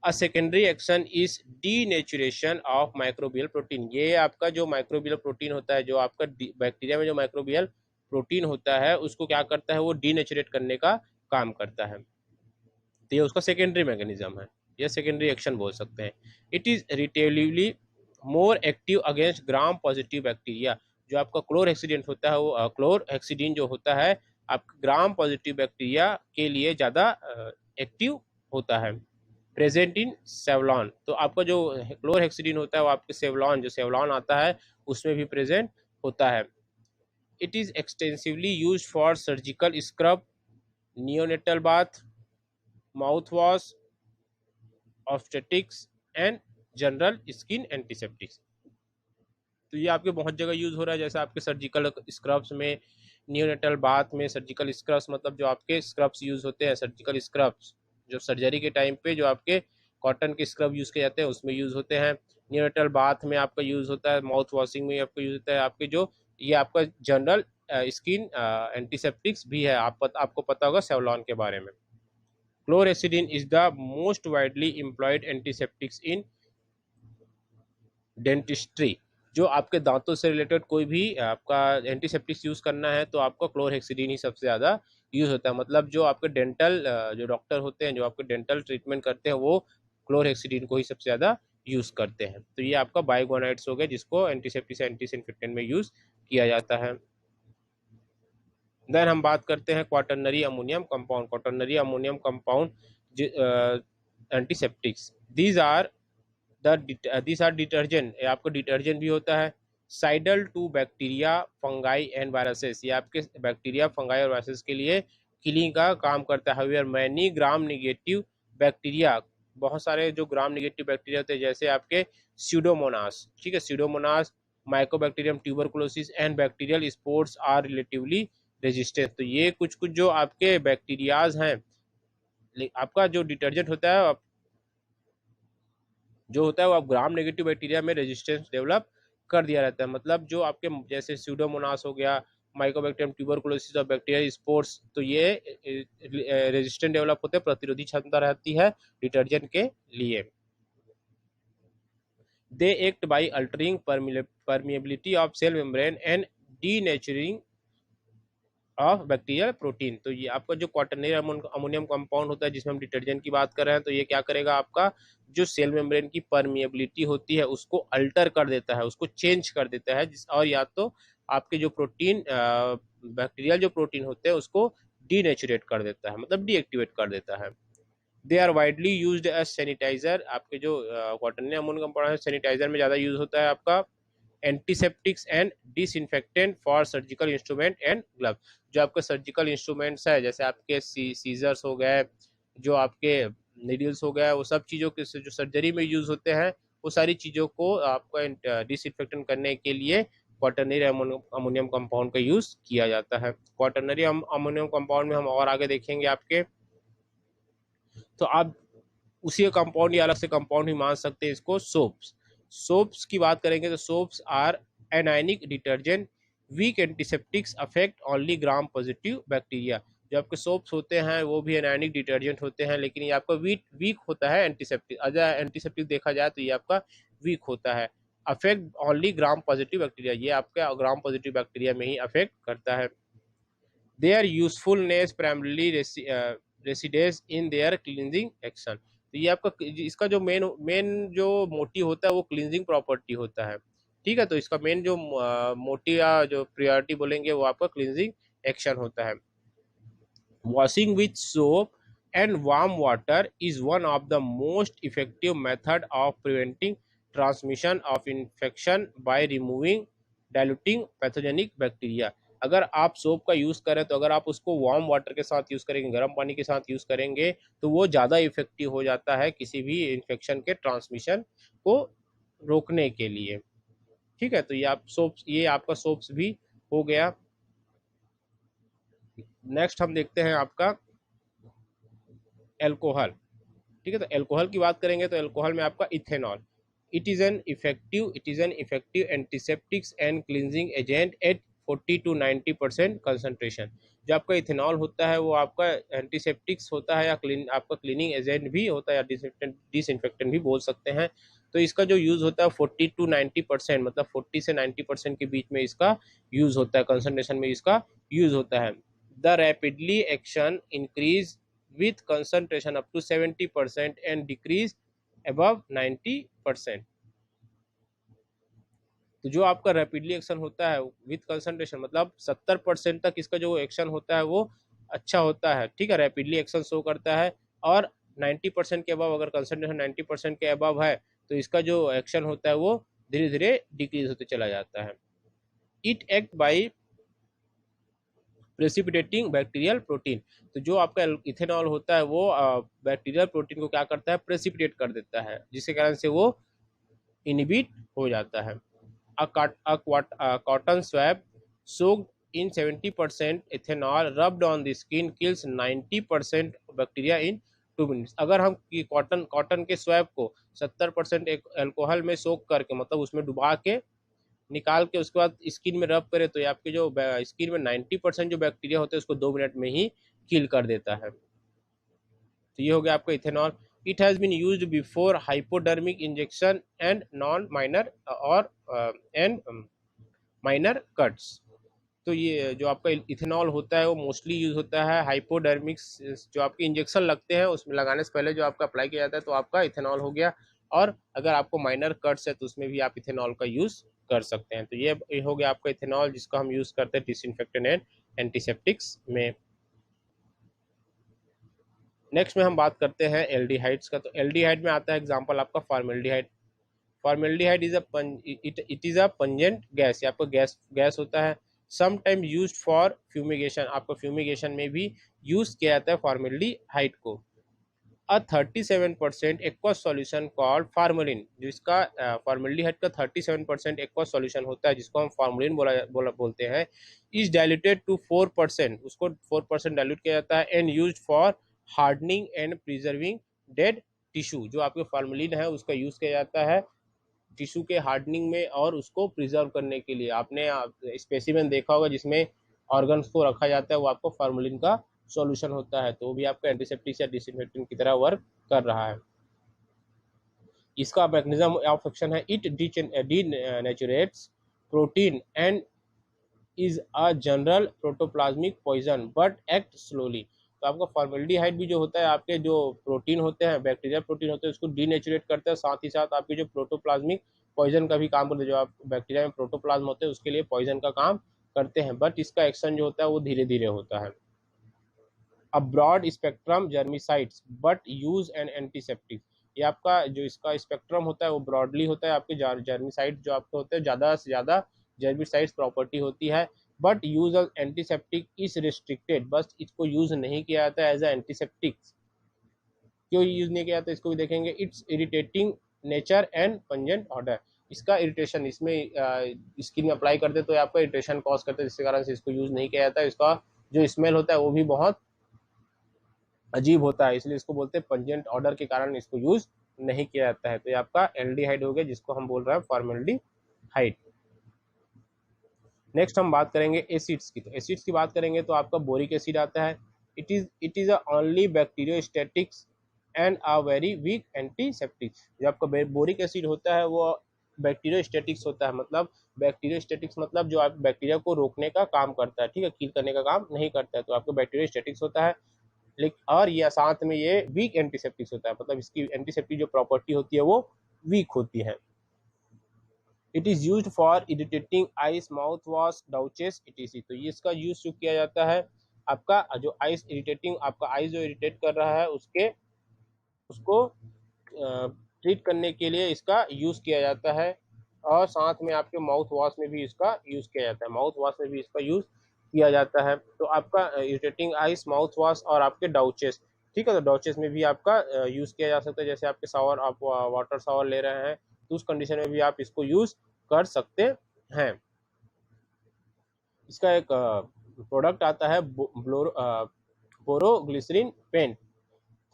A secondary action is denaturation of microbial protein. ये आपका जो माइक्रोबियल प्रोटीन होता है, जो आपका बैक्टीरिया में जो माइक्रोबियल प्रोटीन होता है उसको क्या करता है, वो डीनेचुरेट करने का काम करता है। तो ये उसका सेकेंडरी मैकेनिज्म है, ये सेकेंडरी एक्शन बोल सकते हैं। It is relatively more active against gram positive bacteria. जो आपका क्लोरहेक्सिडेंट होता है वो क्लोरहेक्सिडिन जो होता है आपका ग्राम पॉजिटिव बैक्टीरिया के लिए ज़्यादा एक्टिव होता है। प्रेजेंट इन सेवलॉन, तो आपका जो क्लोरहेक्सिडिन होता है वो आपके सेवलॉन, जो सेवलॉन आता है उसमें भी प्रेजेंट होता है। It is extensively use for surgical scrub, neonatal bath, mouth wash, obstetrics and general skin antiseptics. तो ये आपके बहुत जगह यूज हो रहा है, जैसे आपके सर्जिकल स्क्रब्स में, नियोनेटल बाथ में। सर्जिकल स्क्रब्स मतलब जो आपके स्क्रब्स यूज होते हैं, सर्जिकल स्क्रब्स जो सर्जरी के टाइम पे जो आपके कॉटन के स्क्रब यूज किए जाते हैं उसमें यूज होते हैं। नियोनेटल बाथ में आपका यूज होता है, माउथ वॉशिंग में आपका यूज होता है। आपके जो ये आपका जनरल स्किन एंटीसेप्टिक्स भी है, आपको पता होगा सेवलॉन के बारे में। Chlorhexidine is the most widely employed antiseptics in dentistry. जो आपके दांतों से रिलेटेड कोई भी आपका एंटीसेप्टिक्स यूज करना है तो आपका क्लोरहेक्सिडिन ही सबसे ज़्यादा यूज होता है। मतलब जो आपके डेंटल जो डॉक्टर होते हैं, जो आपके डेंटल ट्रीटमेंट करते हैं वो क्लोरहेक्सिडिन को ही सबसे ज़्यादा यूज करते हैं। तो ये आपका बाइगोनाइड्स हो गया जिसको एंटीसेप्टिक एंटीसिंफेक्टेंट में यूज किया जाता है। देन हम बात करते हैं quaternary ammonium compound. Quaternary ammonium compound antiseptics, these are this are detergent, आपको डिटर्जेंट भी होता है। Cidal to bacteria fungi and viruses, ये आपके बैक्टीरिया फंगाई और वायरसेस के लिए किलिंग का काम करता है। However many gram negative bacteria, बहुत सारे जो ग्राम नेगेटिव बैक्टीरिया होते हैं जैसे आपके स्यूडोमोनास, ठीक है, Pseudomonas, Mycobacterium tuberculosis and bacterial spores are relatively resistant. तो ये कुछ कुछ जो आपके बैक्टीरियाज हैं, आपका जो डिटर्जेंट होता है जो होता है वो आप ग्राम नेगेटिव बैक्टीरिया में रेजिस्टेंस डेवलप कर दिया रहता है। मतलब जो आपके जैसे स्यूडोमोनास हो गया, माइकोबैक्टीरियम ट्यूबरकुलोसिस और बैक्टीरिया स्पोर्स, तो ये रेजिस्टेंट डेवलप होते हैं, प्रतिरोधी क्षमता रहती है डिटर्जेंट के लिए। They act by altering permeability of cell membrane and denaturing of bacterial protein. तो ये आपका जो क्वाटरनरी अमोनियम कंपाउंड होता है जिसमें हम डिटर्जेंट की बात कर रहे हैं, तो ये क्या करेगा, आपका जो सेल मेम्ब्रेन की परमिएबिलिटी होती है उसको अल्टर कर देता है, उसको चेंज कर देता है, और या तो आपके जो प्रोटीन बैक्टीरियल जो प्रोटीन होते हैं उसको डीनेचुरेट कर देता है, मतलब डीएक्टिवेट कर देता है। They are widely used as sanitiser. आपके जो क्वाटरनरी अमोनियम कंपाउंड है सैनिटाइजर में ज़्यादा यूज होता है आपका। Antiseptics and disinfectant for surgical instrument and glove. जो आपके सर्जिकल इंस्ट्रूमेंट्स है जैसे आपके सीजर्स हो गए, जो आपके नीडल्स हो गए, वो सब चीज़ों के जो सर्जरी में यूज होते हैं वो सारी चीज़ों को आपका डिसइंफेक्टेंट करने के लिए क्वाटरनरी अमोनियम कंपाउंड का यूज किया जाता है। क्वाटरनरी अमोनियम कंपाउंड में हम और आगे देखेंगे आपके, तो आप उसी कंपाउंड या अलग से कंपाउंड ही मान सकते हैं इसको। सोप्स, सोप्स की बात करेंगे तो soaps are anionic detergent, weak antiseptics, affect only gram positive bacteria. जो आपके सोप्स होते हैं वो भी एनायनिक डिटर्जेंट होते हैं, लेकिन ये आपका वीक होता है एंटीसेप्टिक। अगर एंटीसेप्टिक देखा जाए तो ये आपका वीक होता है। Affect only gram positive bacteria, ये आपका ग्राम पॉजिटिव बैक्टीरिया में ही अफेक्ट करता है। Their usefulness primarily resides in their cleansing action. तो ये आपका इसका जो मेन मेन जो मोटिव होता है वो क्लींजिंग प्रॉपर्टी होता है। ठीक है, तो इसका मेन जो मोटिव या जो प्रायोरिटी बोलेंगे वो आपका क्लींजिंग एक्शन होता है। Washing with soap and warm water is one of the most effective method of preventing transmission of infection by removing diluting pathogenic bacteria. अगर आप सोप का यूज़ करें तो अगर आप उसको वार्म वाटर के साथ यूज़ करेंगे, गर्म पानी के साथ यूज़ करेंगे, तो वो ज़्यादा इफेक्टिव हो जाता है किसी भी इन्फेक्शन के ट्रांसमिशन को रोकने के लिए। ठीक है, तो ये आप सोप्स, ये आपका सोप्स भी हो गया। नेक्स्ट हम देखते हैं आपका एल्कोहल। ठीक है, तो एल्कोहल की बात करेंगे तो एल्कोहल में आपका ethanol. It is an effective antiseptics and cleansing agent at 40 to 90% concentration. जो आपका इथेनॉल होता है वो आपका एंटीसेप्टिक्स होता है या आपका क्लीनिंग एजेंट भी होता है या डिसइंफेक्टेंट भी बोल सकते हैं। तो इसका जो यूज़ होता है 40 to 90%, मतलब 40 से 90% के बीच में इसका यूज़ होता है, कंसंट्रेशन में इसका यूज़ होता है। The rapidly action increase with concentration up to 70% and decrease above 90%। तो जो आपका रैपिडली एक्शन होता है विथ कंसंट्रेशन मतलब 70% तक इसका जो एक्शन होता है वो अच्छा होता है। ठीक है, रैपिडली एक्शन शो करता है। और 90% के अबव, अगर कंसंट्रेशन 90% के अबव है तो इसका जो एक्शन होता है वो धीरे धीरे डिक्रीज होते चला जाता है। It act by precipitating bacterial protein. तो जो आपका इथेनॉल होता है वो बैक्टीरियल प्रोटीन को क्या करता है, प्रेसिपिटेट कर देता है, जिसके कारण से वो इनहिबिट हो जाता है। Cotton swab soaked in 70% ethanol rubbed on the skin kills 90% bacteria in 2 minutes. अगर हम कॉटन के स्वैब को 70% एल्कोहल में सोक करके, मतलब उसमें डुबा के निकाल के उसके बाद स्किन में रब करे, तो ये आपके जो स्किन में 90% जो बैक्टीरिया होते हैं उसको 2 मिनट में ही किल कर देता है। तो ये हो गया आपका ethanol. It has been used before hypodermic injection and non minor और एंड माइनर कट्स। तो ये जो आपका इथेनॉल होता है वो मोस्टली यूज होता है हाइपोडर्मिक्स, जो आपके इंजेक्शन लगते हैं उसमें लगाने से पहले जो आपका अप्लाई किया जाता है, तो आपका इथेनॉल हो गया। और अगर आपको माइनर कट्स है तो उसमें भी आप इथेनॉल का यूज कर सकते हैं। तो ये हो गया आपका इथेनॉल, जिसका हम यूज करते हैं डिसइंफेक्टेंट एंड एंटीसेप्टिक्स में। नेक्स्ट में हम बात करते हैं एल्डिहाइड्स का। तो एल्डिहाइड में आता है एग्जांपल आपका formaldehyde. Formaldehyde it is a pungent gas, आपका गैस होता है। समटाइम यूज्ड फॉर फ्यूमिगेशन, आपको फ्यूमिगेशन में भी यूज किया जाता है फॉर्मेल्डिहाइड को। अ 37% एक्वस सॉल्यूशन कॉल्ड फार्मलिन, जिसका फॉर्मेल्डिहाइड का 37% एक्वस सॉल्यूशन होता है जिसको हम फार्मलिन बोलते हैं, इज डाइल्यूटेड टू 4%, उसको 4% डाइल्यूट किया जाता है, and used for hardening and preserving dead tissue. जो आपके फार्मलिन है उसका यूज किया जाता है टिश्यू के हार्डनिंग में और उसको प्रिजर्व करने के लिए। आपने स्पेसिमेन देखा होगा जिसमें ऑर्गन्स को रखा जाता है, वो आपको फार्मलिन का सॉल्यूशन होता है, तो वो भी आपका एंटीसेप्टिक या डिसइंफेक्टेंट की तरह वर्क कर रहा है। इसका मैकेनिज्म ऑफ एक्शन है, it denatures protein and is a general protoplasmic poison but act slowly. तो आपका फॉर्मेल्डिहाइड भी जो होता है आपके जो प्रोटीन होते हैं, बैक्टीरिया प्रोटीन होते हैं, उसको डीनेचुरेट करता है, साथ ही साथ आपके जो प्रोटोप्लाज्मिक पॉइजन का भी काम करते हैं। जो आप बैक्टीरिया में प्रोटोप्लाज्म होते हैं उसके लिए पॉइजन का काम करते हैं, बट इसका एक्शन जो होता है वो धीरे धीरे होता है। A broad spectrum germicides but use an antiseptic. ये आपका जो इसका स्पेक्ट्रम होता है वो ब्रॉडली होता है, आपके जर्मिसाइड जो आपके होते हैं ज़्यादा से ज़्यादा जर्मिसाइड्स प्रॉपर्टी होती है, but use of antiseptic is restricted, बस इसको यूज नहीं किया जाता है एज ए एंटीसेप्टिक। क्यों यूज नहीं किया जाता इसको भी देखेंगे। It's irritating nature and pungent order, इसका इरिटेशन इसमें स्किन में अप्लाई करते तो आपका इरिटेशन कॉज करते हैं, जिसके कारण से इसको यूज नहीं किया जाता है। इसका जो स्मेल होता है वो भी बहुत अजीब होता है, इसलिए इसको बोलते हैं पंजेंट ऑर्डर के कारण इसको यूज नहीं किया जाता है। तो ये आपका एल्डिहाइड हो गया, जिसको हम बोल रहे हैं फॉर्मेल्डिहाइड। नेक्स्ट हम बात करेंगे एसिड्स की। तो एसिड्स की बात करेंगे तो आपका बोरिक एसिड आता है। It is only bacteriostatics and a very weak antiseptic. जो आपका बोरिक एसिड होता है वो बैक्टीरियोस्टैटिक्स होता है, मतलब बैक्टीरियोस्टैटिक्स मतलब जो आप बैक्टीरिया को रोकने का काम करता है, ठीक है, किल करने का काम नहीं करता है, तो आपको बैक्टीरियोस्टैटिक्स होता है। लेकिन और ये साथ में ये वीक एंटीसेप्टिक्स होता है, मतलब इसकी एंटीसेप्टिक जो प्रॉपर्टी होती है वो वीक होती है। It is used for irritating eyes, mouth wash, douches etc. तो ये इसका यूज जो किया जाता है, आपका जो आइस इरिटेटिंग, आपका आइस जो इरिटेट कर रहा है उसको ट्रीट करने के लिए इसका यूज किया जाता है। और साथ में आपके माउथ वॉश में भी इसका यूज किया जाता है, माउथ वॉश में भी इसका यूज किया जाता है। तो आपका इरिटेटिंग आइस, माउथ वॉश और आपके डाउचेस, ठीक है, तो डाउचेस में भी आपका यूज किया जा सकता है। जैसे आपके शावर, आप वाटर शावर ले रहे हैं तो उस कंडीशन में भी आप इसको यूज कर सकते हैं। इसका एक प्रोडक्ट आता है बोरोग्लिसरीन पेंट।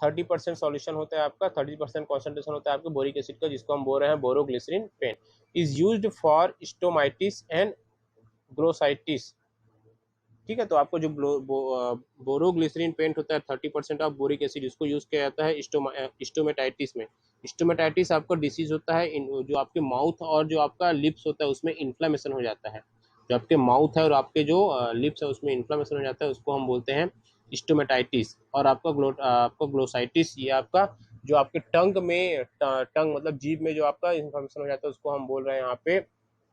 30% सॉल्यूशन होता है आपका, 30% कॉन्सेंट्रेशन होता है आपके बोरिक एसिड का, जिसको हम बोल रहे हैं boroglycerine paint. Is used for stomatitis and glossitis. ठीक है, तो आपको जो बोरोग्लिसरीन पेंट होता है 30% ऑफ बोरिक एसिड, इसको यूज किया जाता है स्टोमेटाइटिस में। स्टोमेटाइटिस आपका डिसीज होता है जो आपके माउथ और जो आपका लिप्स होता है उसमें इन्फ्लामेशन हो जाता है। जो आपके माउथ है और आपके जो लिप्स है उसमें इन्फ्लामेशन हो जाता है, उसको हम बोलते हैं स्टोमेटाइटिस। और आपका ग्लोसाइटिस, ये आपका जो आपके टंग में, टंग मतलब जीभ में जो आपका इन्फ्लामेशन हो जाता है उसको हम बोल रहे हैं यहाँ पे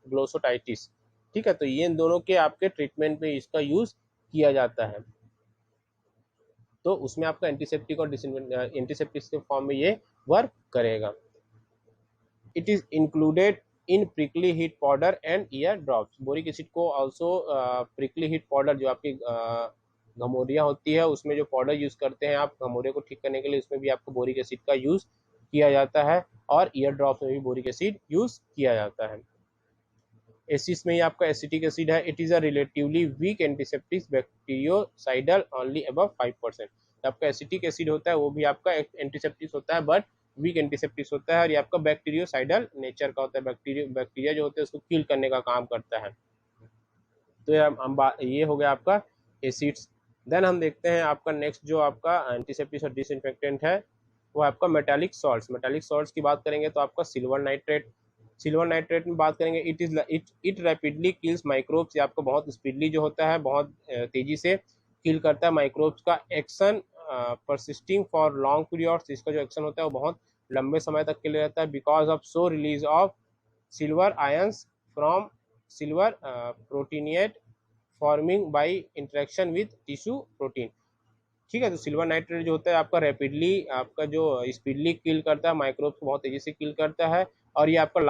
ग्लोसोटाइटिस। ठीक है, तो ये इन दोनों के आपके ट्रीटमेंट में इसका यूज किया जाता है। तो उसमें आपका एंटीसेप्टिक और एंटीसेप्टिक के फॉर्म में ये वर्क करेगा। It is included in prickly heat powder and ear drops. Boric acid को ऑल्सो प्रिकली हीट पाउडर, जो आपकी घमौरिया होती है उसमें जो पाउडर यूज करते हैं आप घमौरे को ठीक करने के लिए, उसमें भी आपको बोरिक एसिड का यूज किया जाता है। और ईयर ड्रॉप्स में भी बोरिक एसिड यूज किया जाता है। एसिड्स में ही आपका एसिटिक एसिड है। It is a relatively weak antiseptic bactericidal only above 5%। आपका एसिटिक एसिड होता है वो भी आपका एंटीसेप्टिक होता है, बट वीक एंटीसेप्टिक होता है। और ये आपका बैक्टीरियोसाइडल नेचर का होता है, बैक्टीरिया जो होते हैं उसको किल करने का काम करता है। तो ये हो गया आपका एसिड्स। देन हम देखते हैं आपका नेक्स्ट जो आपका एंटीसेप्टिक और डिसइंफेक्टेंट है वो आपका मेटालिक सॉल्ट्स। मेटालिक सॉल्ट्स की बात करेंगे तो आपका सिल्वर नाइट्रेट में बात करेंगे। It rapidly kills microbes. ये आपका बहुत स्पीडली जो होता है, बहुत तेजी से किल करता है माइक्रोब्स का। Action persisting for long periods, इसका जो एक्शन होता है वो बहुत लंबे समय तक के लिए रहता है। Because of so release of silver ions from silver proteinate forming by interaction with tissue protein. ठीक है, तो सिल्वर नाइट्रेट जो होता है आपका रैपिडली, आपका जो स्पीडली किल करता है माइक्रोब्स को, बहुत तेजी से किल करता है। और ये आपका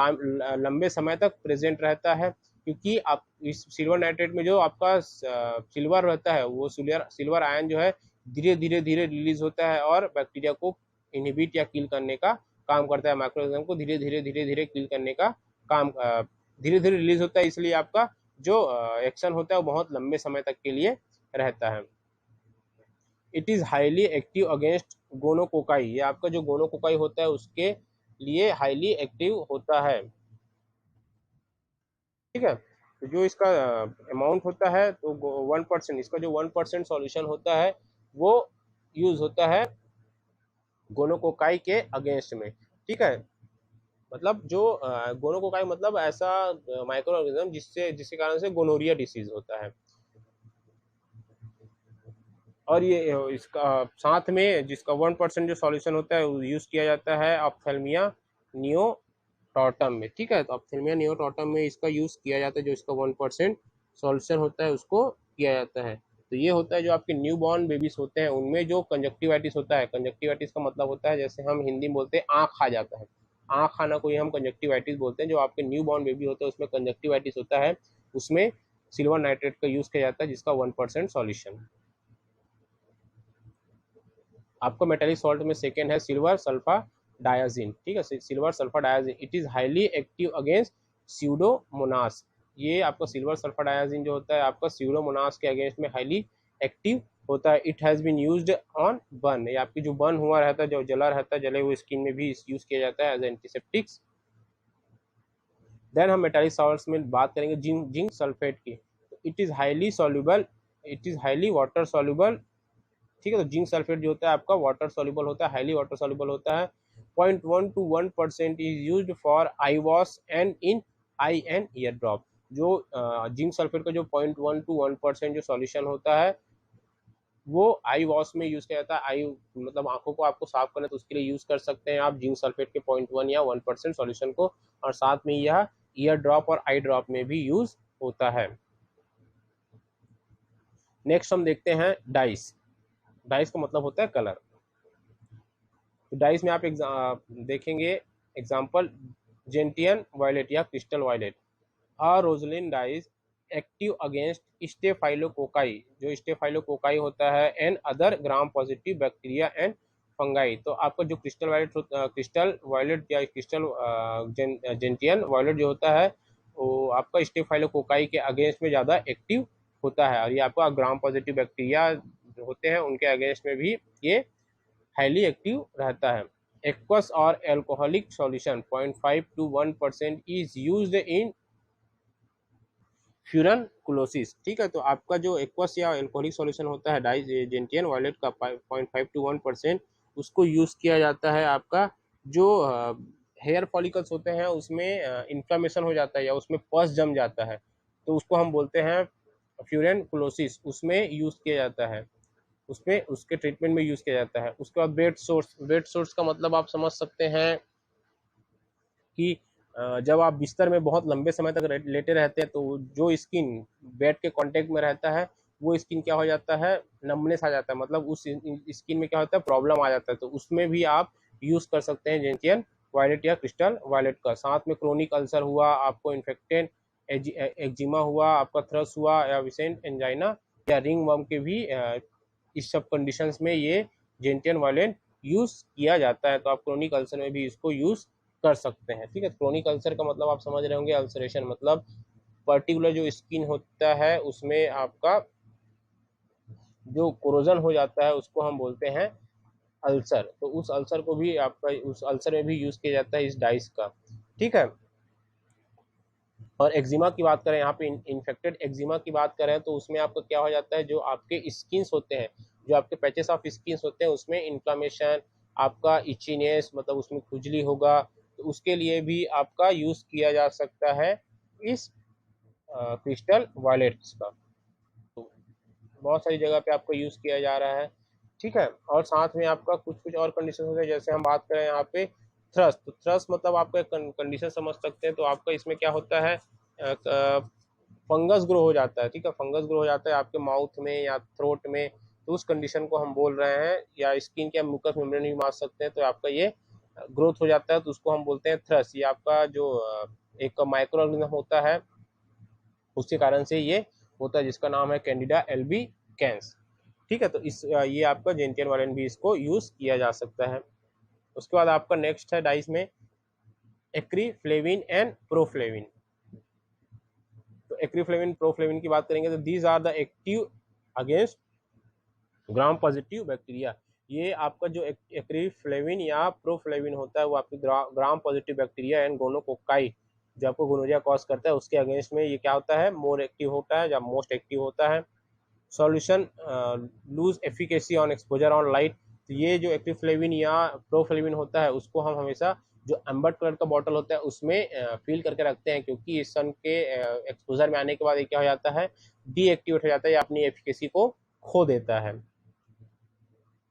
लंबे समय तक प्रेजेंट रहता है, क्योंकि आप इस सिल्वर नाइट्रेट में जो आपका सिल्वर रहता है वो सिल्वर आयन जो है धीरे धीरे रिलीज होता है और बैक्टीरिया को इनहिबिट या किल करने का काम करता है। माइक्रोऑर्गेनिज्म को धीरे धीरे किल करने का काम धीरे धीरे रिलीज होता है, इसलिए आपका जो एक्शन होता है वो बहुत लंबे समय तक के लिए रहता है। It is highly active against gonococci. ये आपका जो गोनोकोकाई होता है उसके लिए हाईली एक्टिव होता है। ठीक है, तो जो इसका अमाउंट होता है तो 1%, इसका जो 1% सॉल्यूशन होता है वो यूज होता है गोनोकोकाई के अगेंस्ट में। ठीक है, मतलब जो गोनोकोकाई मतलब ऐसा माइक्रो ऑर्गेनिज्म जिसके कारण से गोनोरिया डिसीज होता है। और ये इसका साथ में जिसका 1% जो सॉल्यूशन होता है वो यूज किया जाता है ऑप्थेल्मिया नियोटॉटम में। ठीक है, तो ऑप्थेल्मिया नियोटॉटम में इसका यूज किया जाता है, जो इसका 1% सॉल्यूशन होता है उसको किया जाता है। तो ये होता है जो आपके न्यू बॉर्न बेबीज होते हैं उनमें जो कंजक्टिवाइटिस होता है। कंजक्टिवाइटिस का मतलब होता है जैसे हम हिंदी में बोलते हैं आँख आ जाता है, आँख आना को ही हम कंजक्टिवाइटिस बोलते हैं। जो आपके न्यू बॉर्न बेबी होते हैं उसमें कंजक्टिवाइटिस होता है, उसमें सिल्वर नाइट्रेट का यूज किया जाता है जिसका 1% सॉल्यूशन। आपको मेटेलिक सॉल्ट में सेकेंड है सिल्वर सल्फा डायाजिन, ठीक है, silver sulphadiazine. It is highly active against Pseudomonas. ये आपका सिल्वर सल्फा डायाजिन जो होता है आपका स्यूडोमोनास के अगेंस्ट में हाईली एक्टिव होता है। It has been used on burn, ये आपकी जो बर्न हुआ रहता है, जो जला रहता है, जले हुए स्किन में भी यूज किया जाता है एज एंटीसेप्टिक्स। देन हम मेटालिक सॉल्ट्स में बात करेंगे जिंक सल्फेट की। It is highly soluble, it is highly water soluble, ठीक है। तो जिंक सल्फेट जो होता है आपका वाटर सॉल्युबल होता है, हाईली वाटर सॉल्युबल होता है। 0.1 to 1% is used for I wash and in I and year drop. जो जिंक सल्फेट का जो 0.1 to 1% जो सॉल्यूशन होता है वो आई वॉश में यूज किया जाता है। आई मतलब आंखों को आपको साफ करना है तो उसके लिए यूज कर सकते हैं आप जिंक सल्फेट के 0.1 या 1% सॉल्यूशन को। और साथ में यह ईयर ड्रॉप और आई ड्रॉप में भी यूज होता है। नेक्स्ट हम देखते हैं डाइस। डाइस का मतलब होता है कलर। तो डाइस में आप देखेंगे एग्जाम्पल जेंटियन वायलेट या crystal violet. Rosaniline dyes active against staphylococci, जो स्टेफाइलोकोकाई होता है and other gram positive bacteria and fungi. तो आपका जो क्रिस्टल वायलेट या क्रिस्टल जेंटियन वायलेट जो होता है वो आपका स्टेफाइलोकोकाई के अगेंस्ट में ज़्यादा एक्टिव होता है। और ये आपका ग्राम पॉजिटिव बैक्टीरिया जो होते हैं उनके अगेंस्ट में भी ये हाईली एक्टिव रहता है। एक्वस और alcoholic solution 0.5 to 1% is used in furunculosis, ठीक है। तो आपका जो एक्वस या एल्कोहलिक सॉल्यूशन होता है डाइजेंटियन वायलेट का 0.5 to 1%, उसको यूज किया जाता है आपका जो हेयर फॉलिकल्स होते हैं उसमें इन्फ्लामेशन हो जाता है या उसमें पस जम जाता है तो उसको हम बोलते हैं फ्यूरनकुलोसिस, उसमें यूज किया जाता है, उसमें उसके ट्रीटमेंट में यूज किया जाता है। उसके बाद बेड सोर्स। बेड सोर्स का मतलब आप समझ सकते हैं कि जब आप बिस्तर में बहुत लंबे समय तक लेटे रहते हैं तो जो स्किन बेड के कांटेक्ट में रहता है वो स्किन क्या हो जाता है, नमनेस आ जाता है, मतलब उस स्किन में क्या होता है, प्रॉब्लम आ जाता है। तो उसमें भी आप यूज कर सकते हैं जेंटियन वायलेट या क्रिस्टल वायलेट का। साथ में क्रोनिक अल्सर हुआ, आपको इन्फेक्टेड एक्जिमा हुआ, आपका थ्रस हुआ या विसेंट एंजाइना या रिंग वर्म के भी इस सब कंडीशंस में ये जेंटियन वायलेट यूज किया जाता है। तो आप क्रोनिक अल्सर में भी इसको यूज कर सकते हैं, ठीक है। क्रोनिक अल्सर का मतलब आप समझ रहे होंगे, अल्सरेशन मतलब पर्टिकुलर जो स्किन होता है उसमें आपका जो कोरोजन हो जाता है उसको हम बोलते हैं अल्सर। तो उस अल्सर को भी आपका उस अल्सर में भी यूज किया जाता है इस डाइस का, ठीक है। और एक्जिमा की बात करें, यहाँ पे इन्फेक्टेड एक्जिमा की बात करें तो उसमें आपका क्या हो जाता है, जो आपके स्किन्स होते हैं, जो आपके पैचेस ऑफ स्किन्स होते हैं उसमें इन्फ्लामेशन, आपका इचीनेस मतलब उसमें खुजली होगा, तो उसके लिए भी आपका यूज किया जा सकता है इस क्रिस्टल वायलेट्स का। तो बहुत सारी जगह पे आपको यूज किया जा रहा है, ठीक है। और साथ में आपका कुछ कुछ और कंडीशन होते हैं, जैसे हम बात करें यहाँ पे थ्रस्ट। तो थ्रस्ट मतलब आपका कंडीशन समझ सकते हैं। तो आपका इसमें क्या होता है, फंगस ग्रो हो जाता है, ठीक है, फंगस ग्रो हो जाता है आपके माउथ में या थ्रोट में। तो उस कंडीशन को हम बोल रहे हैं, या स्किन के म्यूकस मेम्ब्रेन भी मार सकते हैं। तो आपका ये ग्रोथ हो जाता है तो उसको हम बोलते हैं थ्रस्ट। ये आपका जो एक माइक्रो ऑर्गेनिज्म होता है उसके कारण से ये होता है, जिसका नाम है कैंडिडा एल्बिकेंस, ठीक है। तो इस ये आपका जेंटियन वायलेट भी इसको यूज किया जा सकता है। उसके बाद आपका नेक्स्ट है डाइस में एक्रीफ्लेविन एंड प्रोफ्लेविन। तो एक्रीफ्लेविन प्रोफ्लेविन की बात करेंगे तो these are the active against gram positive bacteria. ये आपका जो एक्रीफ्लेविन या प्रोफ्लेविन होता है वो आपके ग्राम पॉजिटिव बैक्टीरिया एंड गोनोकोकाई जो आपको गोनोरिया कॉज करता है उसके अगेंस्ट में ये क्या होता है, मोर एक्टिव होता है या मोस्ट एक्टिव होता है। Solution lose efficacy on exposure on light. तो ये जो एक्टिफ्लेविन या प्रोफ्लेविन होता है उसको हम हमेशा जो एम्बर कलर का बॉटल होता है उसमें फिल करके रखते हैं, क्योंकि इस सन के एक्सपोजर में आने के बाद ये क्या हो जाता है, डीएक्टिवेट हो जाता है या अपनी एफिकेसी को खो देता है।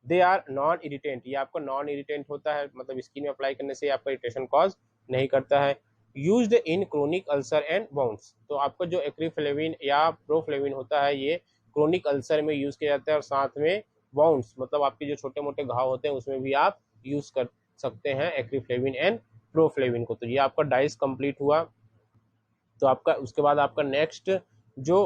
दे आर नॉन इरिटेंट, ये आपका नॉन इरिटेंट होता है, मतलब स्किन में अप्लाई करने से आपका इरिटेशन कॉज नहीं करता है। Used in chronic ulcer and bounds. तो आपका जो एक्रीफ्लेविन या प्रोफ्लेविन होता है ये क्रोनिक अल्सर में यूज़ किया जाता है, और साथ में वाउंड्स मतलब आपके जो छोटे मोटे घाव होते हैं उसमें भी आप यूज़ कर सकते हैं एक्रिफ्लेविन एंड प्रोफ्लेविन को। तो ये आपका डाइस कंप्लीट हुआ। तो आपका उसके बाद आपका नेक्स्ट जो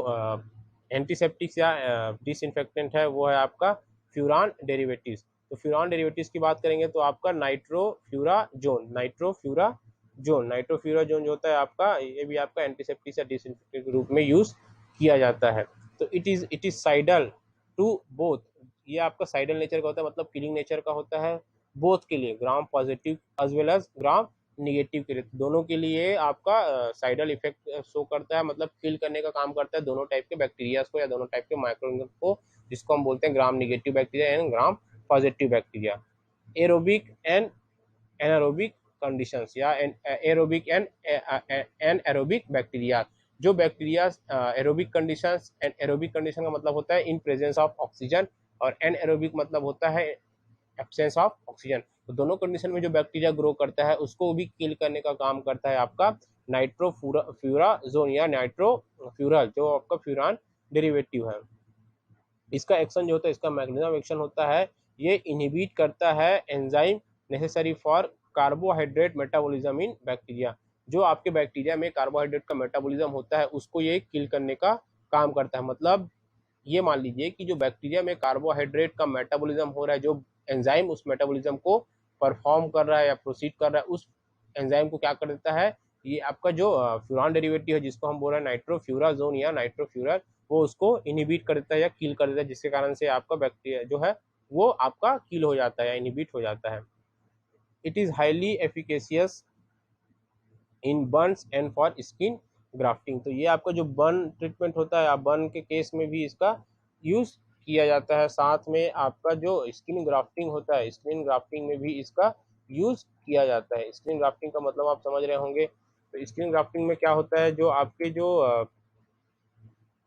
एंटीसेप्टिक्स या डिसइंफेक्टेंट है वो है आपका फ्यूरान डेरिवेटिव्स। तो फ्यूरान डेरिवेटिव्स की बात करेंगे तो आपका नाइट्रोफ्यूराजोन जो होता है आपका, ये भी आपका एंटीसेप्टिक्स या डिसइंफेक्टेंट के रूप में यूज किया जाता है। तो इट इज साइडल टू बोथ, ये आपका साइडल नेचर का होता है, मतलब किलिंग नेचर का होता है बोथ के लिए, gram positive as well as gram negative के लिए, दोनों के लिए आपका साइडल इफेक्ट शो करता है, मतलब किल करने का काम करता है दोनों टाइप के बैक्टीरियाज को या दोनों टाइप के माइक्रोऑर्गेनिज्म को, जिसको हम बोलते हैं ग्राम negative bacteria and gram positive bacteria. Aerobic and anaerobic conditions या एरोबिक एंड एनारोबिक बैक्टीरिया। जो bacteria aerobic conditions, and aerobic condition का मतलब होता है इन प्रेजेंस ऑफ ऑक्सीजन, और एनएरोबिक मतलब होता है एब्सेंस ऑफ ऑक्सीजन। तो दोनों कंडीशन में जो बैक्टीरिया ग्रो करता है उसको भी किल करने का काम करता है आपका नाइट्रोफ्यूराजोन या नाइट्रोफ्यूरल, जो आपका फ्यूरान डेरिवेटिव है। इसका एक्शन जो होता है, इसका मैकेनिज्म एक्शन होता है, ये इनहिबिट करता है enzyme necessary for carbohydrate metabolism in bacteria. जो आपके बैक्टीरिया में कार्बोहाइड्रेट का मेटाबॉलिज्म होता है उसको ये किल करने का काम करता है। मतलब ये मान लीजिए कि जो बैक्टीरिया में कार्बोहाइड्रेट का मेटाबॉलिज्म हो रहा है, जो एंजाइम उस मेटाबॉलिज्म को परफॉर्म कर रहा है या प्रोसीड कर रहा है, उस एंजाइम को क्या कर देता है, ये आपका जो फ्यूरान डेरिवेटिव है जिसको हम बोल रहे हैं नाइट्रोफ्यूराजोन या नाइट्रोफ्यूरल, वो उसको इनहिबिट कर देता है या किल कर देता है, जिसके कारण से आपका बैक्टीरिया जो है वो आपका किल हो जाता है या इनहिबिट हो जाता है। It is highly efficacious in Burns and for skin grafting. तो ये आपका जो बर्न ट्रीटमेंट होता है, बर्न के केस में भी इसका यूज किया जाता है। साथ में आपका जो स्किन ग्राफ्टिंग होता है, स्किन ग्राफ्टिंग में भी इसका यूज किया जाता है। स्किन ग्राफ्टिंग का मतलब आप समझ रहे होंगे। तो स्किन ग्राफ्टिंग में क्या होता है, जो आपके जो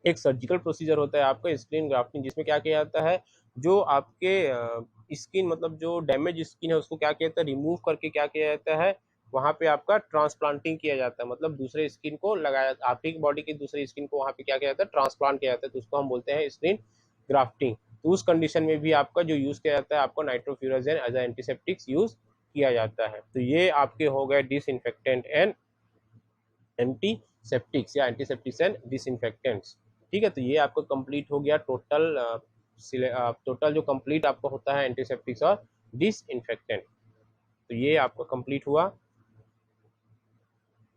एक सर्जिकल प्रोसीजर होता है आपका स्किन ग्राफ्टिंग, जिसमें क्या किया जाता है, जो आपके स्किन मतलब जो डैमेज स्किन है उसको क्या किया जाता है, रिमूव करके क्या किया जाता है, वहाँ पे आपका ट्रांसप्लांटिंग किया जाता है, मतलब दूसरे स्किन को लगाया, आपकी बॉडी की दूसरे स्किन को वहाँ पे क्या किया जाता है, ट्रांसप्लांट किया जाता है। तो उसको हम बोलते हैं स्किन ग्राफ्टिंग। तो उस कंडीशन में भी आपका जो यूज किया जाता है, आपको नाइट्रोफ्यूराजोन एज एंटीसेप्टिक्स यूज किया जाता है। तो ये आपके हो गए डिसइंफेक्टेंट एंड एंटीसेप्टिक्स या एंटीसेप्टिक्स एंड डिसइंफेक्टेंट्स। ठीक है, तो ये आपका कंप्लीट हो गया टोटल। टोटल जो कंप्लीट आपका होता है एंटीसेप्टिक्स और डिसइंफेक्टेंट, तो ये आपका कंप्लीट हुआ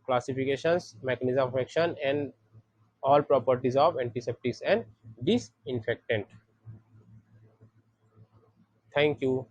classifications, mechanism of action and all properties of antiseptics and disinfectant. Thank you.